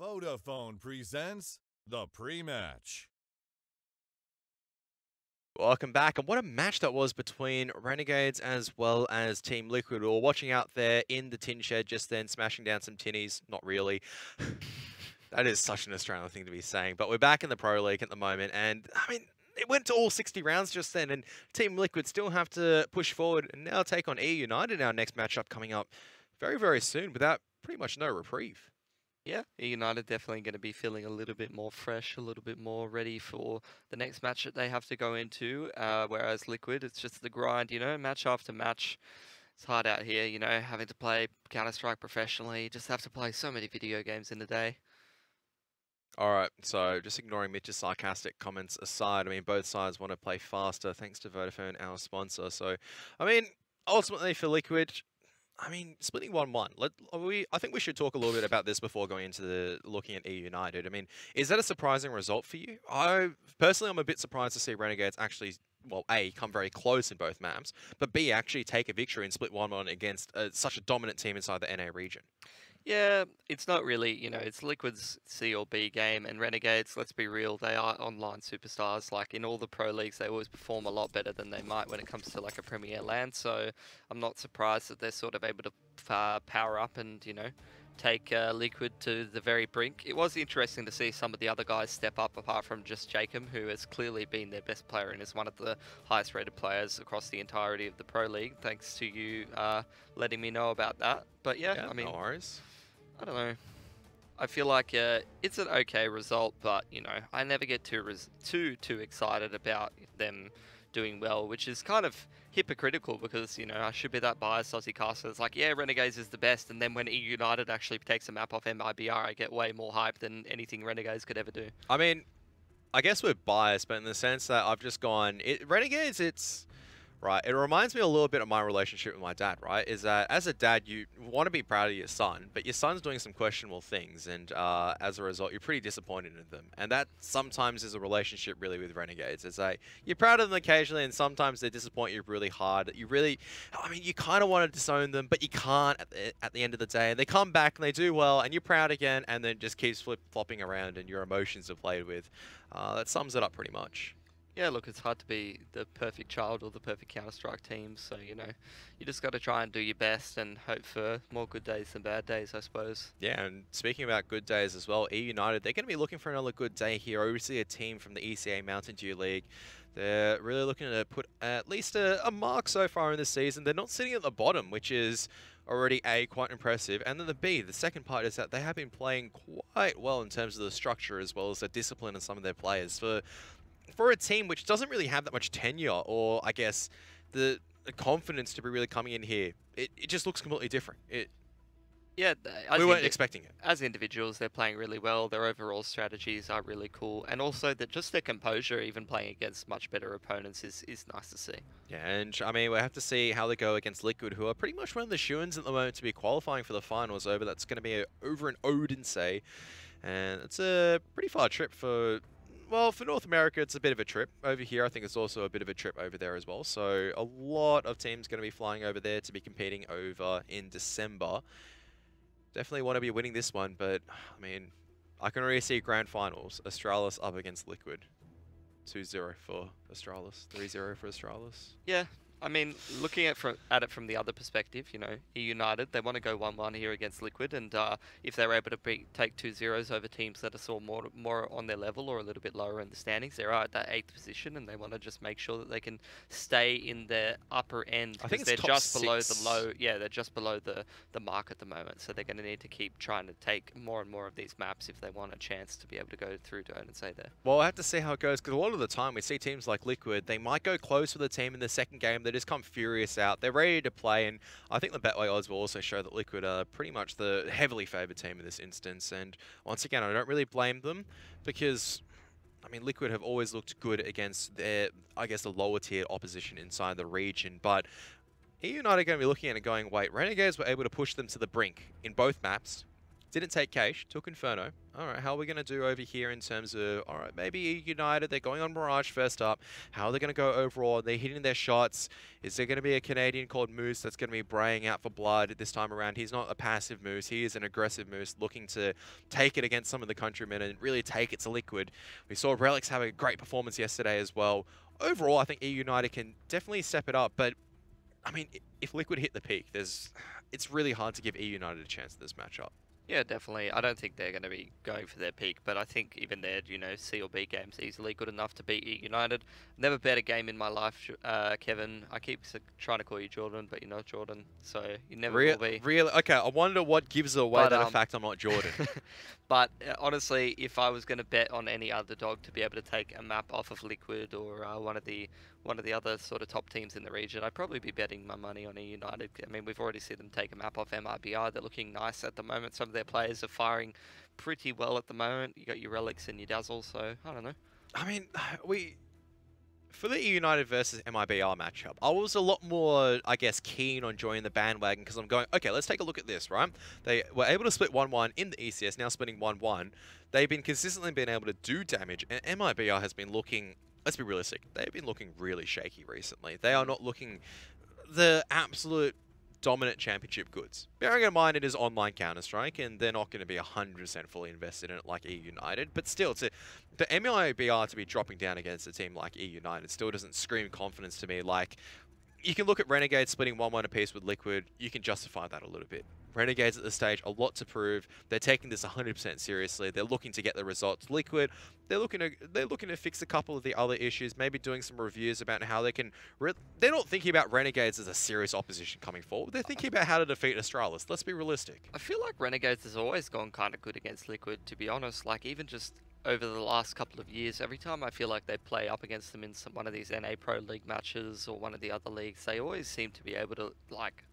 Vodafone presents the pre-match. Welcome back, and what a match that was between Renegades as well as Team Liquid. We were watching out there in the tin shed just then, smashing down some tinnies. Not really. That is such an Australian thing to be saying, but we're back in the Pro League at the moment, and I mean, it went to all 60 rounds just then, and Team Liquid still have to push forward and now take on eUnited in our next matchup coming up very, very soon without pretty much no reprieve. Yeah, eUnited definitely going to be feeling a little bit more fresh, a little bit more ready for the next match that they have to go into. Whereas Liquid, it's just the grind, match after match. It's hard out here, having to play Counter-Strike professionally. You just have to play so many video games in a day. Alright, so just ignoring Mitch's sarcastic comments aside, I mean, both sides want to play faster thanks to Vodafone, our sponsor. So, I mean, ultimately for Liquid, I mean, splitting 1-1. I think we should talk a little bit about this before going into looking at eUnited. I mean, is that a surprising result for you? Personally, I'm a bit surprised to see Renegades actually, well, A, come very close in both maps, but B, actually take a victory and split 1-1 against such a dominant team inside the NA region. Yeah, it's not really, it's Liquid's C or B game, and Renegades, let's be real, they are online superstars. Like, in all the pro leagues, they always perform a lot better than they might when it comes to, like, a Premier LAN, so I'm not surprised that they're sort of able to power up and, take Liquid to the very brink. It was interesting to see some of the other guys step up, apart from just Jacob, who has clearly been their best player and is one of the highest rated players across the entirety of the Pro League. Thanks to you letting me know about that. But yeah, I mean, no worries. I don't know. I feel like it's an okay result, but, I never get too excited about them doing well, which is kind of hypocritical because, I should be that biased Aussie caster. It's like, yeah, Renegades is the best, and then when eUnited actually takes a map off MIBR, I get way more hype than anything Renegades could ever do. I mean, I guess we're biased, but in the sense that I've just gone, Renegades, it's... Right, it reminds me a little bit of my relationship with my dad, right? Is that as a dad, you want to be proud of your son, but your son's doing some questionable things, and as a result, you're pretty disappointed in them. And that sometimes is a relationship really with Renegades. It's like, you're proud of them occasionally, and sometimes they disappoint you really hard. I mean, you kind of want to disown them, but you can't at the end of the day. And they come back, and they do well, and you're proud again, and then just keeps flip-flopping around, and your emotions are played with. That sums it up pretty much. Yeah, look, it's hard to be the perfect child or the perfect Counter-Strike team, so, you just got to try and do your best and hope for more good days than bad days, I suppose. Yeah, and speaking about good days as well, eUnited, they're going to be looking for another good day here. Obviously a team from the ECA Mountain Dew League. They're really looking to put at least a mark so far in this season. They're not sitting at the bottom, which is already A, quite impressive. And then the B, the second part is that they have been playing quite well in terms of the structure as well as the discipline of some of their players. For a team which doesn't really have that much tenure or, I guess, the confidence to be really coming in here, it just looks completely different. Yeah, we weren't expecting it. As individuals, they're playing really well. Their overall strategies are really cool. And also, just their composure, even playing against much better opponents, is nice to see. Yeah, and I mean, we have to see how they go against Liquid, who are pretty much one of the shoo-ins at the moment to be qualifying for the finals. That's going to be over in Odense. And it's a pretty far trip for... Well, for North America, it's a bit of a trip. Over here, I think it's also a bit of a trip over there as well. So a lot of teams going to be flying over there to be competing over in December. Definitely want to be winning this one, but, I mean, I can already see grand finals. Astralis up against Liquid. 2-0 for Astralis. 3-0 for Astralis. Yeah. I mean, looking at it from the other perspective, eUnited, they want to go 1-1 here against Liquid, and if they're able to take 2-0s over teams that are more on their level or a little bit lower in the standings, they're at that 8th position, and they want to just make sure that they can stay in the upper end. I think it's they're top just 6. below the low. Yeah, they're just below the mark at the moment, so they're going to need to keep trying to take more and more of these maps if they want a chance to be able to go through to Odense there. Well, I have to see how it goes, because a lot of the time we see teams like Liquid, they might go close with a team in the second game. They just come furious out. They're ready to play, and I think the Betway odds will also show that Liquid are pretty much the heavily favoured team in this instance. And once again, I don't really blame them, because, I mean, Liquid have always looked good against their, I guess, the lower tier opposition inside the region. But eUnited are going to be looking at it going, wait, Renegades were able to push them to the brink in both maps, Didn't take Cache, took Inferno. All right, how are we going to do over here in terms of, all right, maybe eUnited, they're going on Mirage first up. How are they going to go overall? They're hitting their shots. Is there going to be a Canadian called Moose that's going to be braying out for blood this time around? He's not a passive Moose. He is an aggressive Moose looking to take it against some of the countrymen and really take it to Liquid. We saw Relics have a great performance yesterday as well. Overall, I think eUnited can definitely step it up, but I mean, if Liquid hit the peak, it's really hard to give eUnited a chance in this matchup. Yeah, definitely. I don't think they're going to be going for their peak, but I think even their, C or B games easily good enough to beat eUnited. Never bet a game in my life, Kevin. I keep trying to call you Jordan, but you're not Jordan, so you never will be. Really? Okay, I wonder what gives away that fact I'm not Jordan. But honestly, if I was going to bet on any underdog to be able to take a map off of Liquid or one of the other sort of top teams in the region, I'd probably be betting my money on eUnited. I mean, we've already seen them take a map off MRBR. They're looking nice at the moment. Some of their players are firing pretty well at the moment. You got your Relics and your Dazzle, so I don't know. I mean, for the eUnited versus MIBR matchup, I was a lot more, I guess, keen on joining the bandwagon because I'm going, okay, let's take a look at this, right? They were able to split 1-1 in the ECS, now splitting 1-1. They've been consistently been able to do damage, and MIBR has been looking, let's be realistic, they've been looking really shaky recently. They are not looking the absolute dominant championship goods. Bearing in mind it is online Counter-Strike, and they're not going to be 100% fully invested in it like eUnited, but still, for MIBR to be dropping down against a team like eUnited still doesn't scream confidence to me. Like, you can look at Renegades splitting 1-1 apiece with Liquid, you can justify that a little bit. Renegades at this stage, a lot to prove. They're taking this 100% seriously. They're looking to get the results. Liquid, they're looking to fix a couple of the other issues, maybe doing some reviews about how they can... They're not thinking about Renegades as a serious opposition coming forward. They're thinking about how to defeat Astralis. Let's be realistic. I feel like Renegades has always gone kind of good against Liquid, to be honest. Like, even just over the last couple of years, every time I feel like they play up against them in one of these NA Pro League matches or one of the other leagues, they always seem to be able to, like,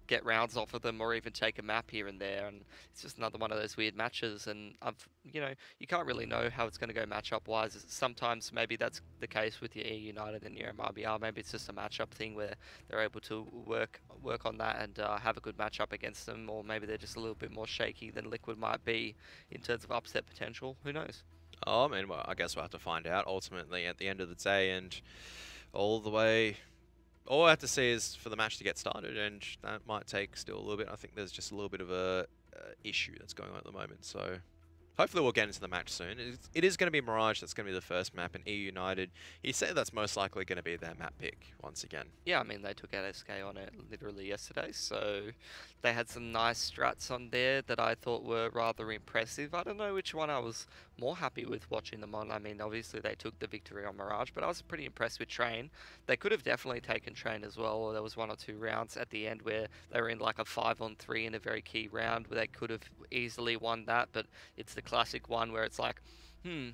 get rounds off of them or even take a map here and there, and it's just another one of those weird matches. And you can't really know how it's going to go matchup wise. Sometimes maybe that's the case with your eUnited and your MRBR. Maybe it's just a matchup thing where they're able to work on that and have a good matchup against them, or maybe they're just a little bit more shaky than Liquid might be in terms of upset potential. Who knows? Oh, I mean, well, I guess we'll have to find out ultimately at the end of the day, and all I have to see is for the match to get started, and that might take still a little bit. I think there's just a little bit of a issue that's going on at the moment, so hopefully we'll get into the match soon. It is going to be Mirage that's going to be the first map, and eUnited, he said that's most likely going to be their map pick once again. Yeah, I mean, they took out SK on it literally yesterday, so they had some nice strats on there that I thought were rather impressive. I don't know which one I was more happy with watching them on. I mean, obviously they took the victory on Mirage, but I was pretty impressed with Train. They could have definitely taken Train as well, or there was 1 or 2 rounds at the end where they were in like a 5-on-3 in a very key round where they could have easily won that, but it's the classic one where it's like,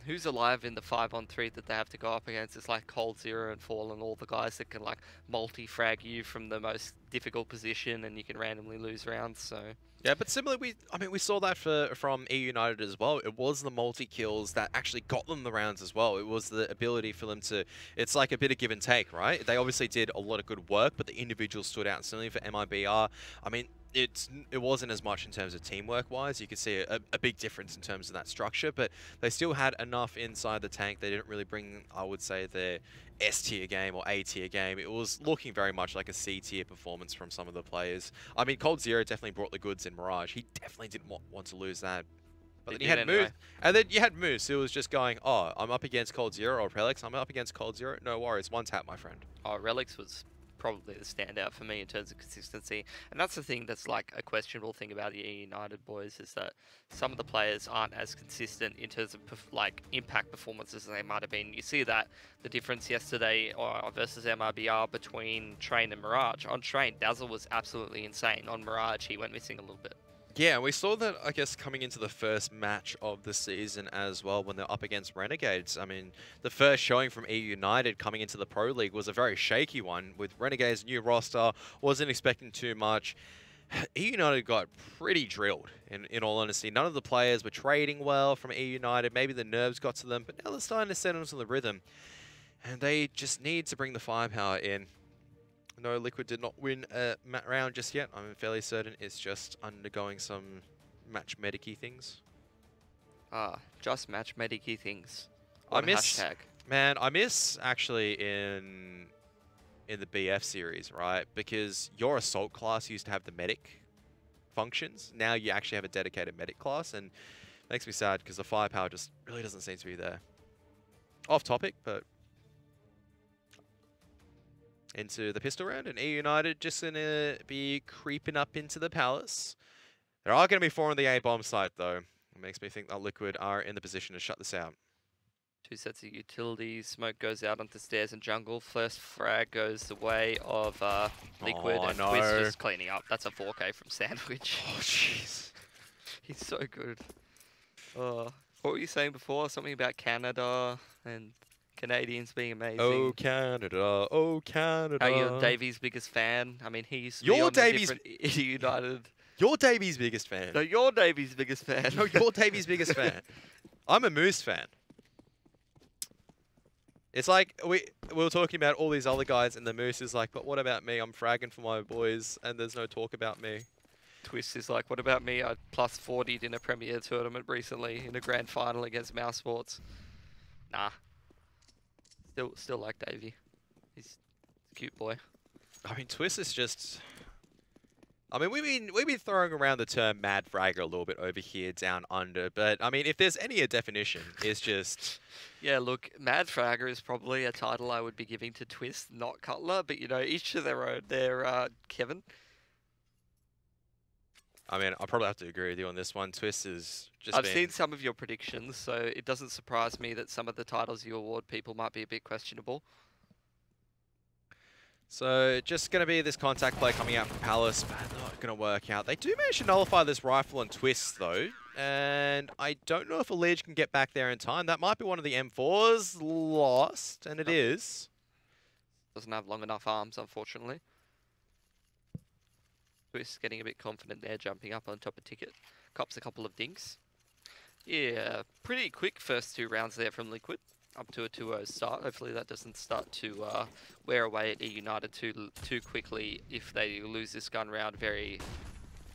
who's alive in the 5-on-3 that they have to go up against? It's like Cold Zero and Fall and all the guys that can like multi-frag you from the most difficult position, and you can randomly lose rounds, so... Yeah, but similarly, we saw that from eUnited as well. It was the multi-kills that actually got them the rounds as well. It was the ability for them to... It's like a bit of give and take, right? They obviously did a lot of good work, but the individuals stood out. Similarly for MIBR, I mean, it wasn't as much in terms of teamwork-wise. You could see a big difference in terms of that structure, but they still had enough inside the tank. They didn't really bring, I would say, their S-tier game or A-tier game. It was looking very much like a C-tier performance from some of the players. I mean, Cold Zero definitely brought the goods in Mirage. He definitely didn't want to lose that. But then you had Moose, and then you had Moose, who was just going, oh, I'm up against Cold Zero, or Relics, I'm up against Cold Zero. No worries, one tap, my friend. Oh, Relics was probably the standout for me in terms of consistency, and that's the thing that's like a questionable thing about the eUnited boys, is that some of the players aren't as consistent in terms of like impact performances as they might have been. You see that the difference yesterday versus MRBR between Train and Mirage. On Train, Dazzle was absolutely insane. On Mirage, he went missing a little bit. Yeah, we saw that, I guess, coming into the first match of the season as well when they're up against Renegades. I mean, the first showing from eUnited coming into the Pro League was a very shaky one with Renegades' new roster. Wasn't expecting too much. eUnited got pretty drilled, in all honesty. None of the players were trading well from eUnited. Maybe the nerves got to them, but now they're starting to settle into the rhythm. And they just need to bring the firepower in. No, Liquid did not win a round just yet. I'm fairly certain it's just undergoing some match medicy things. Ah, just match medicy things. I What miss, hashtag? man, I miss actually in the BF series, right? Because your assault class used to have the medic functions. Now you actually have a dedicated medic class, and it makes me sad because the firepower just really doesn't seem to be there. Off topic, but into the pistol round, and eUnited just going to be creeping up into the palace. There are going to be 4 on the A bomb site, though. It makes me think that Liquid are in the position to shut this out. 2 sets of utilities. Smoke goes out onto stairs and jungle. First frag goes the way of Liquid, Oh, and no. Twist just cleaning up. That's a 4K from Sandwich. Oh, jeez. He's so good. What were you saying before? Something about Canada and Canadians being amazing. Oh, Canada. Oh, Canada. How you're Davey's biggest fan. I mean, he used to You're be on Davey's- the different United. You're Davies' biggest fan. No, you're Davey's biggest fan. No, you're Davies' biggest fan. I'm a Moose fan. It's like we were talking about all these other guys, and the Moose is like, but what about me? I'm fragging for my boys, and there's no talk about me. Twist is like, what about me? I plus 40'd in a Premier tournament recently in a grand final against Mouse Sports. Nah. Still like Davey. He's a cute boy. I mean, Twist is just. I mean, we've been throwing around the term mad fragger a little bit over here down under, but I mean, if there's any definition, it's just. Yeah, look, Mad Fragger is probably a title I would be giving to Twist, not Cutler, but you know, each to their own. They're Kevin. I mean, I'll probably have to agree with you on this one. Twist is just. I've seen some of your predictions, so it doesn't surprise me that some of the titles you award people might be a bit questionable. So, just going to be this contact play coming out from Palace, but not going to work out. They do manage to nullify this rifle on Twist, though. And I don't know if a Liege can get back there in time. That might be one of the M4s lost, and it is. Doesn't have long enough arms, unfortunately. Twist getting a bit confident there, jumping up on top of Ticket. Cops a couple of dinks. Yeah, pretty quick first 2 rounds there from Liquid. Up to a 2-0 start. Hopefully that doesn't start to wear away at eUnited too quickly if they lose this gun round very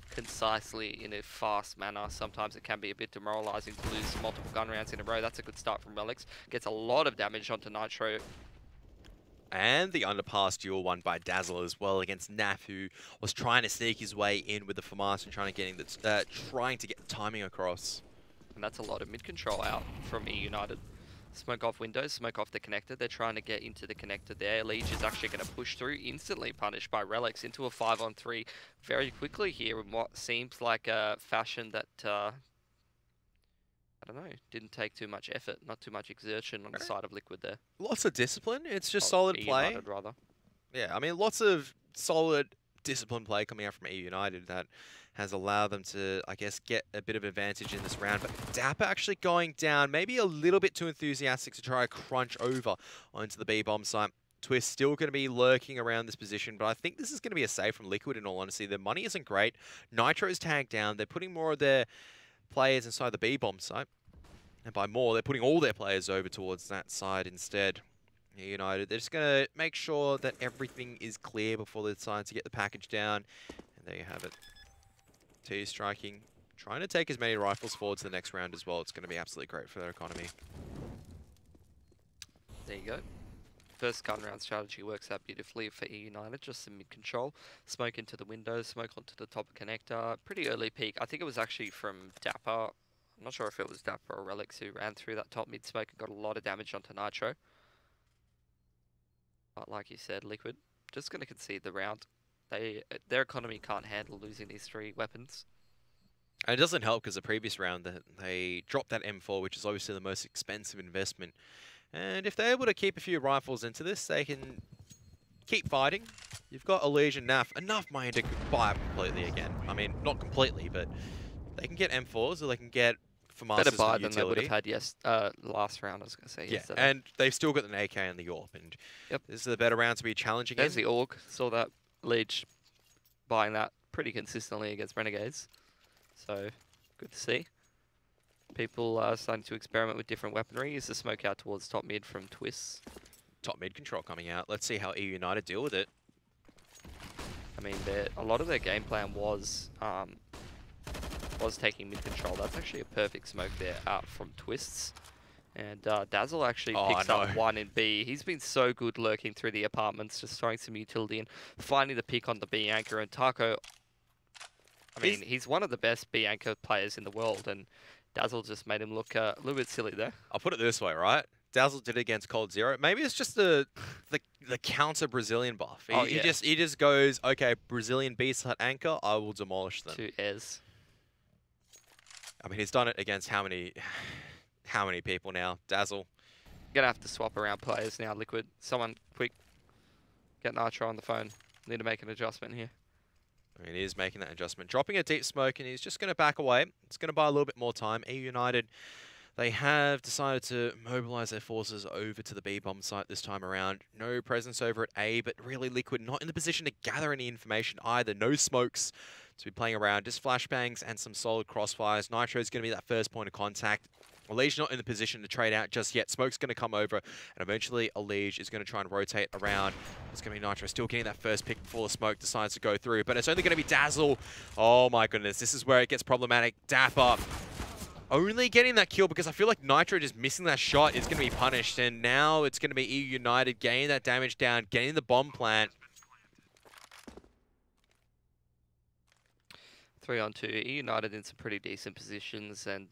concisely in a fast manner. Sometimes it can be a bit demoralizing to lose multiple gun rounds in a row. That's a good start from Relics. Gets a lot of damage onto Nitro. And the underpass duel won by Dazzle as well against Naf, who was trying to sneak his way in with the FAMAS and trying to get the timing across. And that's a lot of mid-control out from eUnited. Smoke off windows, smoke off the connector. They're trying to get into the connector there. Liege is actually going to push through, instantly punished by Relics into a 5-on-3 very quickly here in what seems like a fashion that, I don't know, didn't take too much effort, not too much exertion on the side of Liquid there. Lots of discipline. It's just solid play. eUnited, rather. Yeah, I mean, lots of solid disciplined play coming out from eUnited that has allowed them to, I guess, get a bit of advantage in this round. But Dapper actually going down, maybe a little bit too enthusiastic to try to crunch over onto the B-bomb site. Twist still going to be lurking around this position, but I think this is going to be a save from Liquid in all honesty. The money isn't great. Nitro's tagged down. They're putting more of their players inside the B-bomb site. And by more, they're putting all their players over towards that side instead. United, they're just going to make sure that everything is clear before they decide to get the package down. And there you have it. T striking, trying to take as many rifles forward to the next round as well. It's going to be absolutely great for their economy. There you go. First gun round strategy works out beautifully for eUnited, just some mid-control. Smoke into the windows, smoke onto the top connector. Pretty early peak. I think it was actually from Dapper. I'm not sure if it was Dapper or Relics who ran through that top mid-smoke and got a lot of damage onto Nitro. But like you said, Liquid, just going to concede the round. Their economy can't handle losing these 3 weapons. And it doesn't help because the previous round they dropped that M4, which is obviously the most expensive investment. And if they're able to keep a few rifles into this, they can keep fighting. You've got a Legion enough money to buy up completely again. I mean, not completely, but they can get M4s or they can get FAMAS Better buy than utility. they would have had last round, I was going to say. Yeah, yesterday. and they've still got an AK and the AWP. And Yep. this is a better round to be challenging There's in. the AUG. Saw that Liege buying that pretty consistently against Renegades. So, good to see. People are starting to experiment with different weaponry. Use the smoke out towards top mid from Twists. Top mid control coming out. Let's see how eUnited deal with it. I mean, a lot of their game plan was was taking mid control. That's actually a perfect smoke there out from Twists. And Dazzle actually picks up one in B. He's been so good lurking through the apartments, just throwing some utility and finding the pick on the B anchor. And Taco, I mean, he's one of the best B anchor players in the world, and Dazzle just made him look a little bit silly there. I'll put it this way, right? Dazzle did it against Cold Zero. Maybe it's just the counter Brazilian buff. He just goes, okay, Brazilian B side anchor, I will demolish them. 2 airs. I mean, he's done it against how many people now? Dazzle. Gonna have to swap around players now, Liquid. Someone quick, get Nitro on the phone. Need to make an adjustment here. I mean, he is making that adjustment. Dropping a deep smoke, and he's just going to back away. It's going to buy a little bit more time. eUnited, they have decided to mobilize their forces over to the B-bomb site this time around. No presence over at A, but really Liquid not in the position to gather any information either. No smokes to be playing around. Just flashbangs and some solid crossfires. Nitro is going to be that first point of contact. Elige not in the position to trade out just yet. Smoke's going to come over, and eventually Elige is going to try and rotate around. It's going to be Nitro still getting that first pick before the smoke decides to go through, but it's only going to be Dazzle. Oh my goodness, this is where it gets problematic. Dapper only getting that kill because I feel like Nitro just missing that shot is going to be punished, and now it's going to be eUnited getting that damage down, getting the bomb plant. 3-on-2, eUnited in some pretty decent positions, and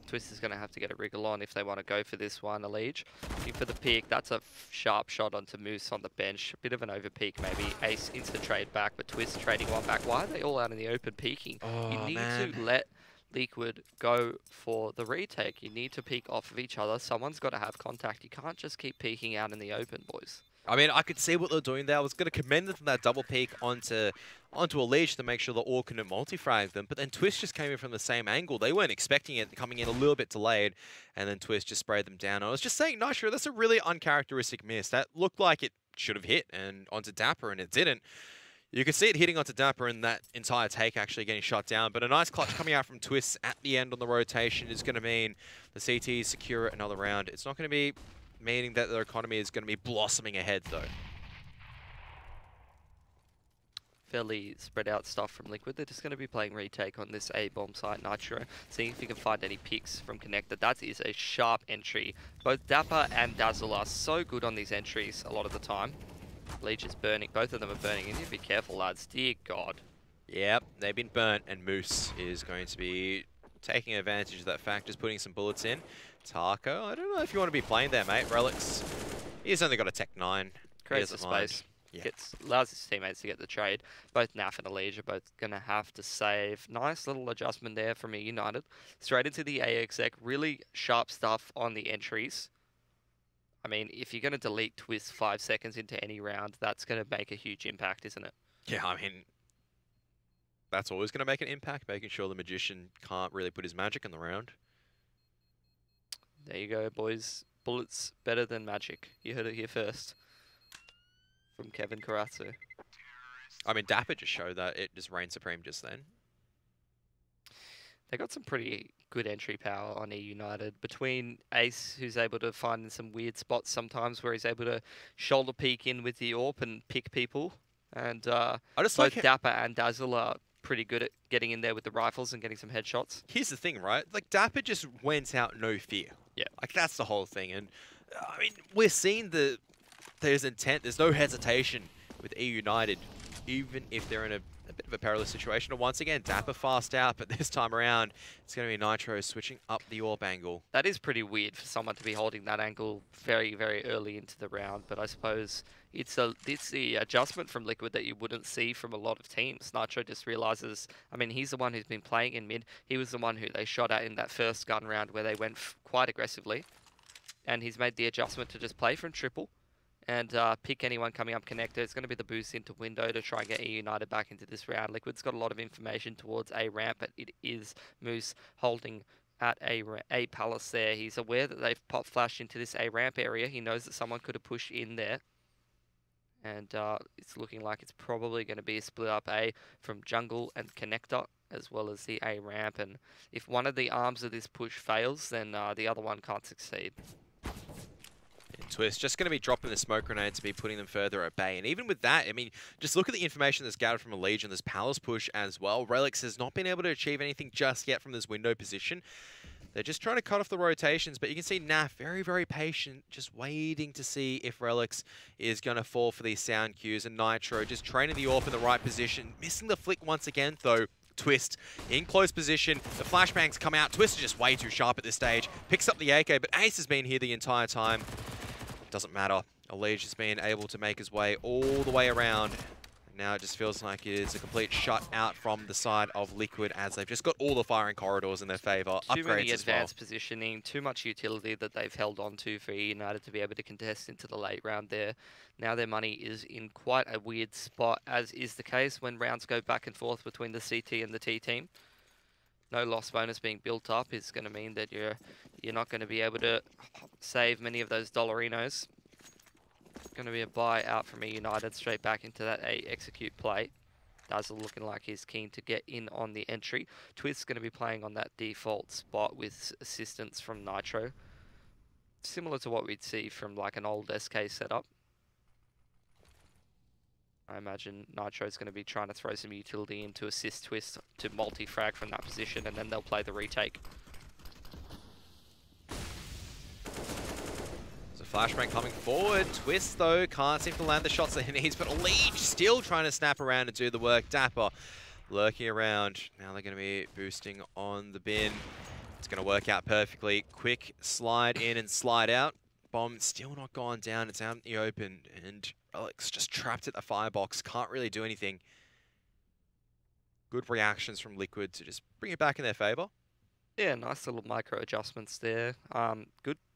Twist is going to have to get a wriggle on if they want to go for this one. Elige looking for the pick. That's a sharp shot onto Moose on the bench. A bit of an over peak maybe. Ace instant trade back, but Twist trading one back. Why are they all out in the open peeking? Oh, you need man. to let Liquid go for the retake. You need to peek off of each other. Someone's got to have contact. You can't just keep peeking out in the open, boys. I mean, I could see what they're doing there. I was going to commend them for that double peek onto Elige to make sure the Orr couldn't multi-frag them, but then Twist just came in from the same angle. They weren't expecting it, coming in a little bit delayed, and then Twist just sprayed them down. I was just saying, Nitro, that's a really uncharacteristic miss. That looked like it should have hit and onto Dapper, and it didn't. You could see it hitting onto Dapper and that entire take actually getting shot down, but a nice clutch coming out from Twist at the end on the rotation is going to mean the CT secure another round. It's not going to be meaning that their economy is going to be blossoming ahead, though. Fairly spread out stuff from Liquid. They're just going to be playing retake on this A-bomb site, Nitro, seeing if you can find any picks from Connector. That is a sharp entry. Both Dapper and Dazzle are so good on these entries a lot of the time. Leech is burning. Both of them are burning. You need to be careful, lads. Dear God. Yep, they've been burnt, and Moose is going to be taking advantage of that fact, just putting some bullets in. Taco, I don't know if you want to be playing there, mate. Relics, he's only got a Tech 9. Creates the space. Yeah. Allows his teammates to get the trade. Both Naf and Elige are both going to have to save. Nice little adjustment there from eUnited. Straight into the AXX. Really sharp stuff on the entries. I mean, if you're going to delete Twist 5 seconds into any round, that's going to make a huge impact, isn't it? Yeah, I mean, that's always going to make an impact, making sure the Magician can't really put his magic in the round. There you go, boys. Bullets better than magic. You heard it here first. From Kevin Karatsu. I mean, Dapper just showed that it just reigned supreme just then. They got some pretty good entry power on eUnited. Between Ace, who's able to find in some weird spots sometimes where he's able to shoulder peek in with the AWP and pick people. And both Dapper and Dazzle are pretty good at getting in there with the rifles and getting some headshots. Here's the thing, right? Like, Dapper just went out no fear. Yeah. Like, that's the whole thing. And, I mean, we're seeing there's intent. There's no hesitation with eUnited, even if they're in a bit of a perilous situation. And once again, Dapper fast out, but this time around, it's going to be Nitro switching up the AWP angle. That is pretty weird for someone to be holding that angle very, very early into the round, but I suppose it's the adjustment from Liquid that you wouldn't see from a lot of teams. Nitro just realizes, I mean, he's the one who's been playing in mid. He was the one who they shot at in that first gun round where they went quite aggressively, and he's made the adjustment to just play from triple and pick anyone coming up connector. It's going to be the boost into window to try and get eUnited back into this round. Liquid's got a lot of information towards A ramp, but it is Moose holding at A palace there. He's aware that they've pop flashed into this A ramp area. He knows that someone could have pushed in there. And it's looking like it's probably going to be a split up A from jungle and connector, as well as the A ramp. And if one of the arms of this push fails, then the other one can't succeed. Twist just going to be dropping the smoke grenade to be putting them further at bay. And even with that, I mean, just look at the information that's gathered from a Legion. There's Palace push as well. Relics has not been able to achieve anything just yet from this window position. They're just trying to cut off the rotations, but you can see Naf very, very patient, just waiting to see if Relics is going to fall for these sound cues. And Nitro just training the AWP in the right position, missing the flick once again, though. Twist in close position. The flashbangs come out. Twist is just way too sharp at this stage. Picks up the AK, but Ace has been here the entire time. Doesn't matter. Elige has been able to make his way all the way around. Now it just feels like it's a complete shutout from the side of Liquid as they've just got all the firing corridors in their favor. Too many Upgrades as well. advanced positioning, too much utility that they've held on to for eUnited to be able to contest into the late round there. Now their money is in quite a weird spot, as is the case when rounds go back and forth between the CT and the T team. No loss bonus being built up is going to mean that you're not going to be able to save many of those dollarinos. Going to be a buy out from eUnited straight back into that execute play. Dazzle looking like he's keen to get in on the entry. Twist's going to be playing on that default spot with assistance from Nitro. Similar to what we'd see from like an old SK setup. I imagine Nitro's going to be trying to throw some utility in to assist Twist to multi-frag from that position, and then they'll play the retake. Flashbang coming forward. Twist, though, can't seem to land the shots that he needs, but Elige still trying to snap around and do the work. Dapper lurking around. Now they're going to be boosting on the bin. It's going to work out perfectly. Quick slide in and slide out. Bomb still not gone down. It's out in the open, and Alex just trapped at the firebox. Can't really do anything. Good reactions from Liquid to just bring it back in their favor. Yeah, nice little micro adjustments there.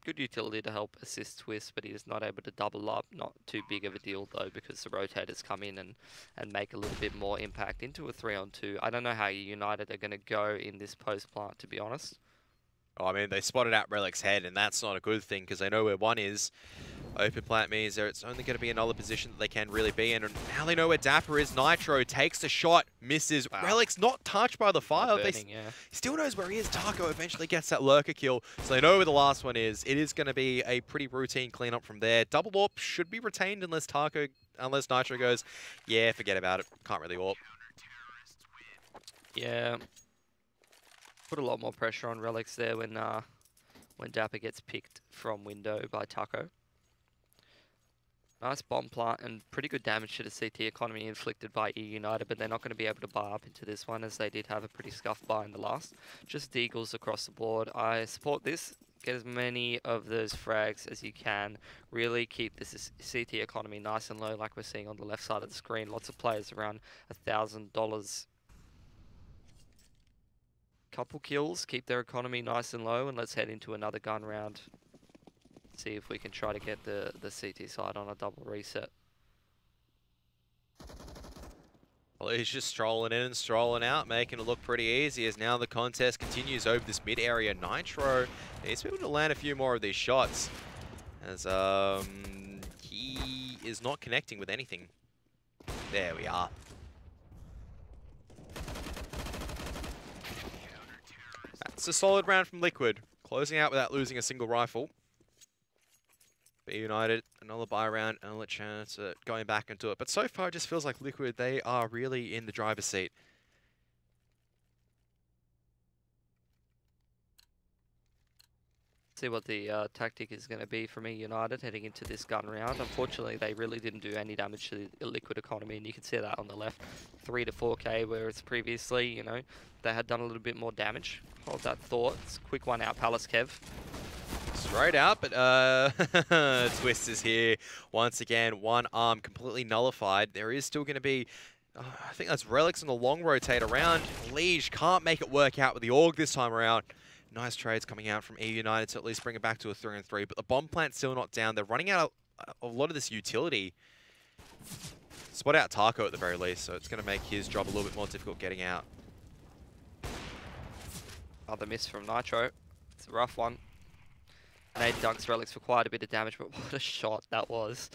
Good utility to help assist Twist, but he is not able to double up. Not too big of a deal though, because the rotators come in and make a little bit more impact into a 3-on-2. I don't know how United are going to go in this post plant, to be honest. Oh, I mean, they spotted out Relic's head, and that's not a good thing because they know where one is. Open plant means it's only going to be another position that they can really be in. And now they know where Dapper is. Nitro takes the shot, misses. Wow. Relic's not touched by the fire. Burning, he still knows where he is. Taco eventually gets that lurker kill, so they know where the last one is. It is going to be a pretty routine cleanup from there. Double AWP should be retained unless Nitro goes, yeah, forget about it. Can't really AWP. Yeah. Put a lot more pressure on Relics there when Dapper gets picked from window by Taco. Nice bomb plant and pretty good damage to the CT economy inflicted by eUnited, but they're not going to be able to buy up into this one as they did have a pretty scuffed buy in the last. Just deagles across the board. I support this. Get as many of those frags as you can. Really keep this CT economy nice and low like we're seeing on the left side of the screen. Lots of players around $1,000. Couple kills, keep their economy nice and low, and let's head into another gun round. See if we can try to get the CT side on a double reset. Well, he's just strolling in and strolling out, making it look pretty easy as now the contest continues over this mid area. Nitro needs to be able to land a few more of these shots as he is not connecting with anything. There we are. That's a solid round from Liquid, closing out without losing a single rifle. But eUnited, another buy round, another chance at going back into it. But so far, it just feels like Liquid, they are really in the driver's seat. See what the tactic is going to be from eUnited heading into this gun round. Unfortunately, they really didn't do any damage to the Liquid economy, and you can see that on the left. 3 to 4k, whereas previously, you know, they had done a little bit more damage. Hold that thought. It's a quick one out, Palace Kev. Straight out, but Twist is here once again. One arm completely nullified. There is still going to be, I think that's Relics on the long rotate around. Liege can't make it work out with the AUG this time around. Nice trades coming out from eUnited to at least bring it back to a 3-on-3, but the bomb plant's still not down. They're running out a lot of this utility. Spot out Taco at the very least, so it's going to make his job a little bit more difficult getting out. Another miss from Nitro. It's a rough one. Nade dunks Relics for quite a bit of damage, but what a shot that was.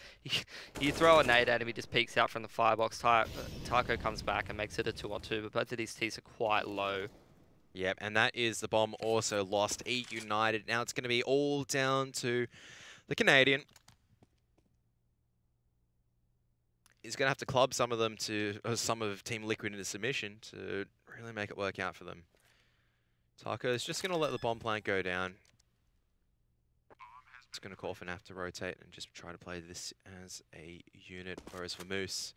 You throw a nade at him, he just peeks out from the firebox. Taco comes back and makes it a 2-on-2, but both of these T's are quite low. Yep, and that is the bomb also lost. eUnited. Now it's going to be all down to the Canadian. he's going to have to club some of them some of Team Liquid into submission to really make it work out for them. Taco is just going to let the bomb plant go down. It's going to call for Naf to rotate and just try to play this as a unit. Whereas for Moose,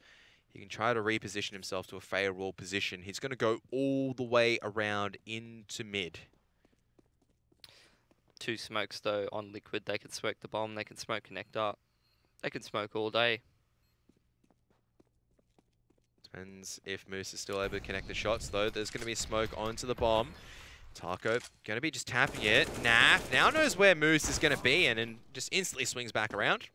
he can try to reposition himself to a favorable position. He's going to go all the way around into mid. 2 smokes though on Liquid. They can smoke the bomb, they can smoke connector. They can smoke all day. Depends if Moose is still able to connect the shots though. There's going to be smoke onto the bomb. Taco going to be just tapping it. Naf now knows where Moose is going to be and just instantly swings back around.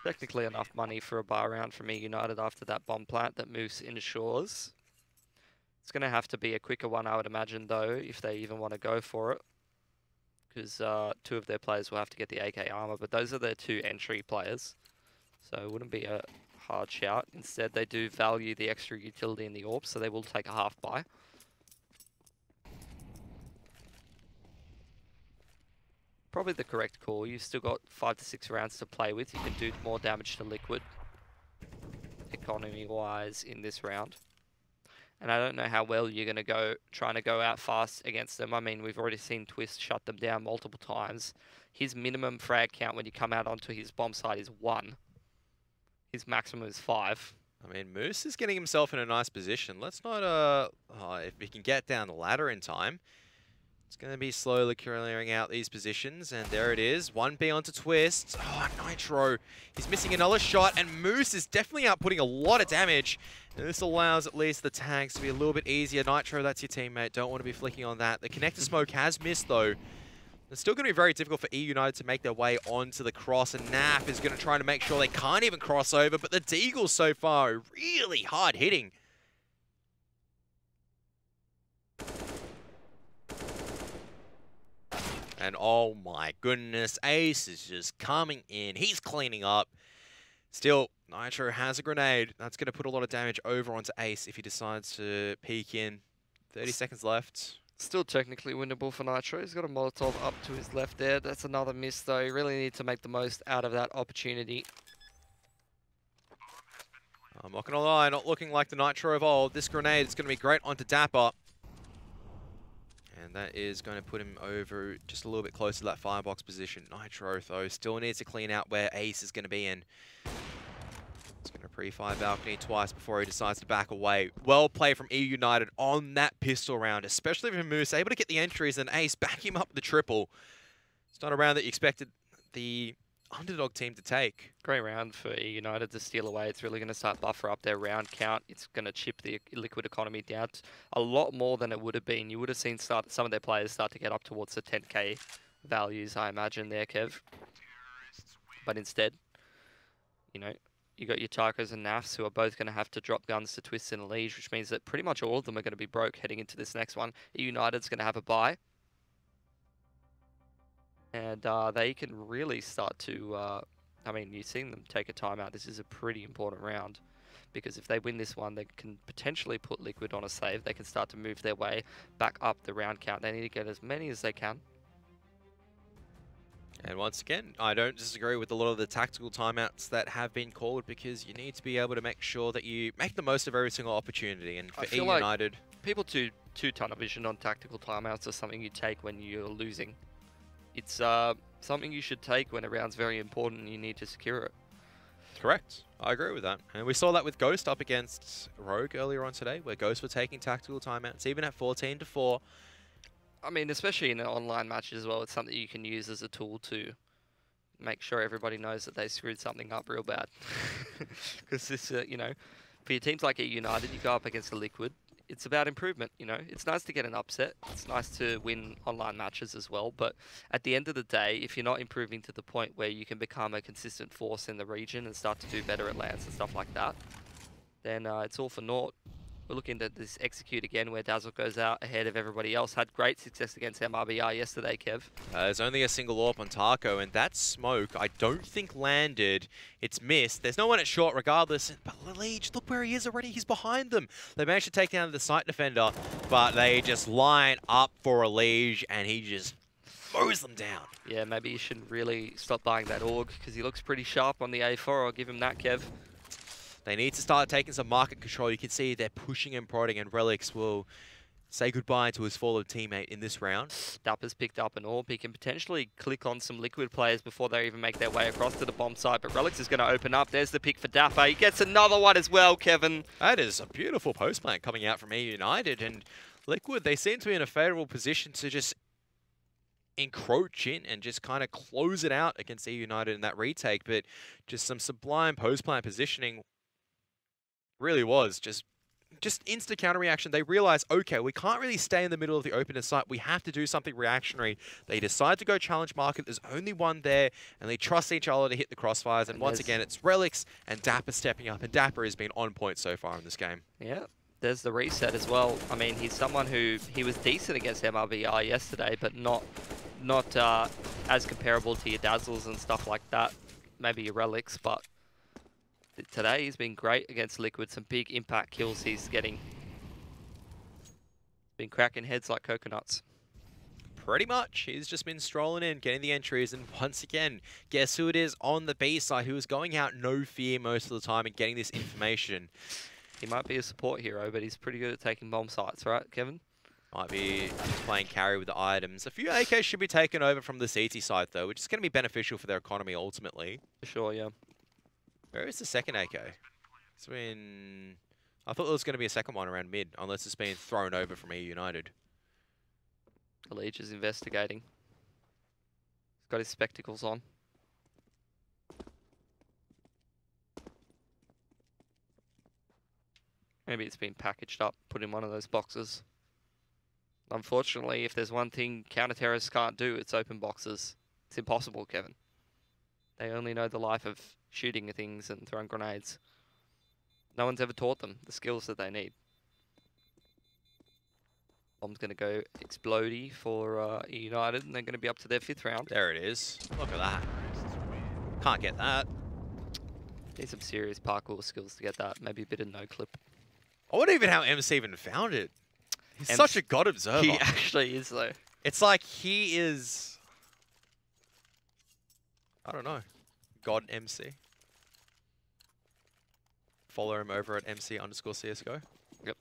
Technically enough money for a bar round from eUnited after that bomb plant that Moose ensures. It's going to have to be a quicker one, I would imagine, though, if they even want to go for it. Because 2 of their players will have to get the AK armor, but those are their 2 entry players. So it wouldn't be a hard shout. Instead, they do value the extra utility in the AWP, so they will take a half buy. Probably the correct call. You've still got 5 to 6 rounds to play with. You can do more damage to Liquid, economy-wise, in this round. And I don't know how well you're going to go trying to go out fast against them. I mean, we've already seen Twist shut them down multiple times. His minimum frag count when you come out onto his bomb site is 1. His maximum is 5. I mean, Moose is getting himself in a nice position. Let's not, if he can get down the ladder in time, it's going to be slowly clearing out these positions. And there it is. 1B onto Twist. Oh, Nitro. He's missing another shot. And Moose is definitely outputting a lot of damage. And this allows at least the tags to be a little bit easier. Nitro, that's your teammate. Don't want to be flicking on that. The connector smoke has missed, though. It's still going to be very difficult for eUnited to make their way onto the cross. And Naf is going to try to make sure they can't even cross over. But the Deagles so far are really hard hitting. And oh my goodness, Ace is just coming in. He's cleaning up. Still, Nitro has a grenade. That's going to put a lot of damage over onto Ace if he decides to peek in. 30 seconds left. Still technically winnable for Nitro. He's got a Molotov up to his left there. That's another miss, though. You really need to make the most out of that opportunity. I'm not going to lie, not looking like the Nitro of old. This grenade is going to be great onto Dapper. And that is going to put him over just a little bit closer to that firebox position. Nitro, though, still needs to clean out where Ace is going to be in. He's going to pre-fire balcony twice before he decides to back away. Well played from eUnited on that pistol round, especially from Moose, able to get the entries and Ace back him up with the triple. It's not a round that you expected the underdog team to take. Great round for eUnited to steal away. It's really going to start buffer up their round count. It's going to chip the Liquid economy down a lot more than it would have been. You would have seen some of their players start to get up towards the 10k values, I imagine, there, Kev. But instead, you know, you got your Tacos and Nafs who are both going to have to drop guns to Twist and Liege, which means that pretty much all of them are going to be broke heading into this next one. eUnited's going to have a bye. And they can really start to, I mean, you've seen them take a timeout. This is a pretty important round because if they win this one, they can potentially put Liquid on a save. They can start to move their way back up the round count. They need to get as many as they can. And once again, I don't disagree with a lot of the tactical timeouts that have been called because you need to be able to make sure that you make the most of every single opportunity. And for eUnited, like people too tunnel vision on tactical timeouts are something you take when you're losing. It's something you should take when a round's very important and you need to secure it. Correct. I agree with that. And we saw that with Ghost up against Rogue earlier on today, where Ghost were taking tactical timeouts, even at 14-4. I mean, especially in an online match as well, it's something you can use as a tool to make sure everybody knows that they screwed something up real bad. Because this, you know, for your teams like eUnited, you go up against a Liquid. It's about improvement, you know. It's nice to get an upset. It's nice to win online matches as well. But at the end of the day, if you're not improving to the point where you can become a consistent force in the region and start to do better at lands and stuff like that, then it's all for naught. We're looking at this execute again where Dazzle goes out ahead of everybody else. Had great success against MRBR yesterday, Kev. There's only a single AWP on Taco, and that smoke I don't think landed. It's missed. There's no one at short regardless. But Liege, look where he is already. He's behind them. They managed to take down the site defender, but they just line up for a Liege, and he just mows them down. Yeah, maybe you should really stop buying that AUG because he looks pretty sharp on the A4. I'll give him that, Kev. They need to start taking some market control. You can see they're pushing and prodding, and Relics will say goodbye to his fallen teammate in this round. Dapper's picked up an AWP. He can potentially click on some Liquid players before they even make their way across to the bomb site, but Relics is going to open up. There's the pick for Dapper. He gets another one as well, Kevin. That is a beautiful post plant coming out from eUnited, and Liquid, they seem to be in a favourable position to just encroach in and just kind of close it out against eUnited in that retake, but just some sublime post plant positioning really was just instant counter reaction. They realize, okay, we can't really stay in the middle of the open site. We have to do something reactionary. They decide to go challenge market. There's only one there, and they trust each other to hit the crossfires. And once again, it's Relics and Dapper stepping up, and Dapper has been on point so far in this game. Yeah, there's the reset as well. I mean, he's someone who, he was decent against MRBR yesterday, but not as comparable to your Dazzles and stuff like that. Maybe your Relics, but today he's been great against Liquid. Some big impact kills he's getting. Been cracking heads like coconuts. Pretty much. He's just been strolling in, getting the entries, and once again, guess who it is on the B side who is going out no fear most of the time and getting this information. He might be a support hero, but he's pretty good at taking bomb sites, right, Kevin? Might be playing carry with the items. A few AKs should be taken over from the CT side, though, which is going to be beneficial for their economy ultimately. For sure, yeah. Where is the second AK? It's been... I thought there was going to be a second one around mid, unless it's been thrown over from eUnited. The Leech is investigating. He's got his spectacles on. Maybe it's been packaged up, put in one of those boxes. Unfortunately, if there's one thing counter-terrorists can't do, it's open boxes. It's impossible, Kevin. They only know the life of shooting things and throwing grenades. No one's ever taught them the skills that they need. Bomb's going to go explodey for eUnited, and they're going to be up to their 5th round. There it is. Look at that. Can't get that. Need some serious parkour skills to get that. Maybe a bit of no-clip. I wonder even how MC even found it. He's such a god observer. He actually is, though. It's like he is... I don't know. God MC. Follow him over at MC_CSGO. Yep.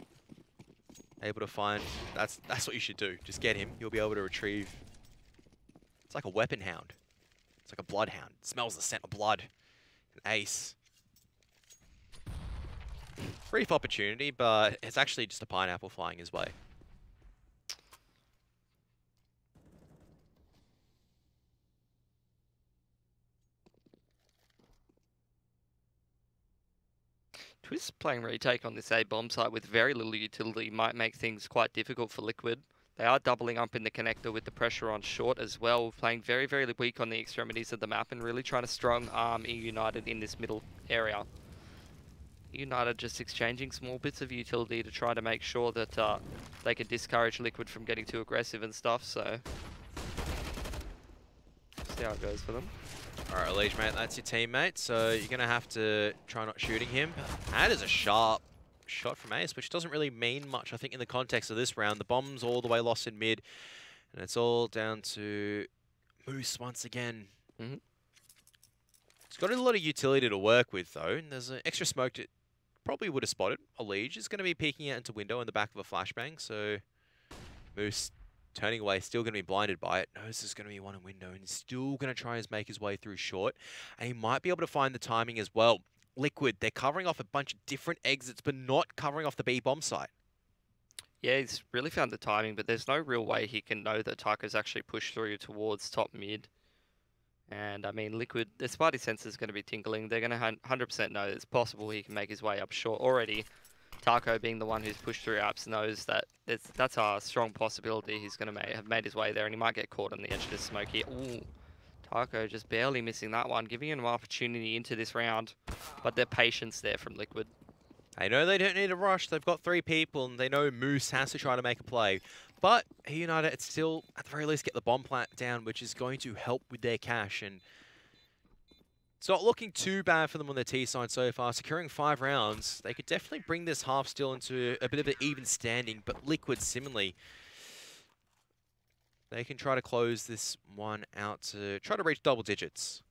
Able to find... That's what you should do. Just get him. You'll be able to retrieve... It's like a weapon hound. It's like a bloodhound. It smells the scent of blood. An ace. Brief opportunity, but it's actually just a pineapple flying his way. Twist playing retake on this A bomb site with very little utility might make things quite difficult for Liquid. They are doubling up in the connector with the pressure on short as well, playing very, very weak on the extremities of the map and really trying to strong arm eUnited in this middle area. eUnited just exchanging small bits of utility to try to make sure that they can discourage Liquid from getting too aggressive and stuff, so... see how it goes for them. Alright, Liege, mate, that's your teammate, so you're going to have to try not shooting him. That is a sharp shot from Ace, which doesn't really mean much, I think, in the context of this round. The bomb's all the way lost in mid, and it's all down to Moose once again. Mm-hmm. He's got a lot of utility to work with, though, and there's an extra smoke that probably would have spotted. A Liege is going to be peeking out into window in the back of a flashbang, so Moose turning away, still going to be blinded by it. Knows there's going to be one in window, and he's still going to try and make his way through short, and he might be able to find the timing as well. Liquid, they're covering off a bunch of different exits, but not covering off the B bomb site. Yeah, he's really found the timing, but there's no real way he can know that Taco's actually pushed through towards top mid. And I mean, Liquid, their Spidey sense is going to be tingling. They're going to 100% know it's possible he can make his way up short. Already, Taco, being the one who's pushed through apps, knows that that's a strong possibility he's going to have made his way there, and he might get caught on the edge of the smoke here. Ooh, Taco just barely missing that one, giving him an opportunity into this round. But their patience there from Liquid. They know they don't need a rush. They've got 3 people, and they know Moose has to try to make a play. But eUnited, it's still, at the very least, get the bomb plant down, which is going to help with their cash. And it's not looking too bad for them on their T side so far. Securing 5 rounds, they could definitely bring this half still into a bit of an even standing. But Liquid, similarly, they can try to close this one out to try to reach double digits.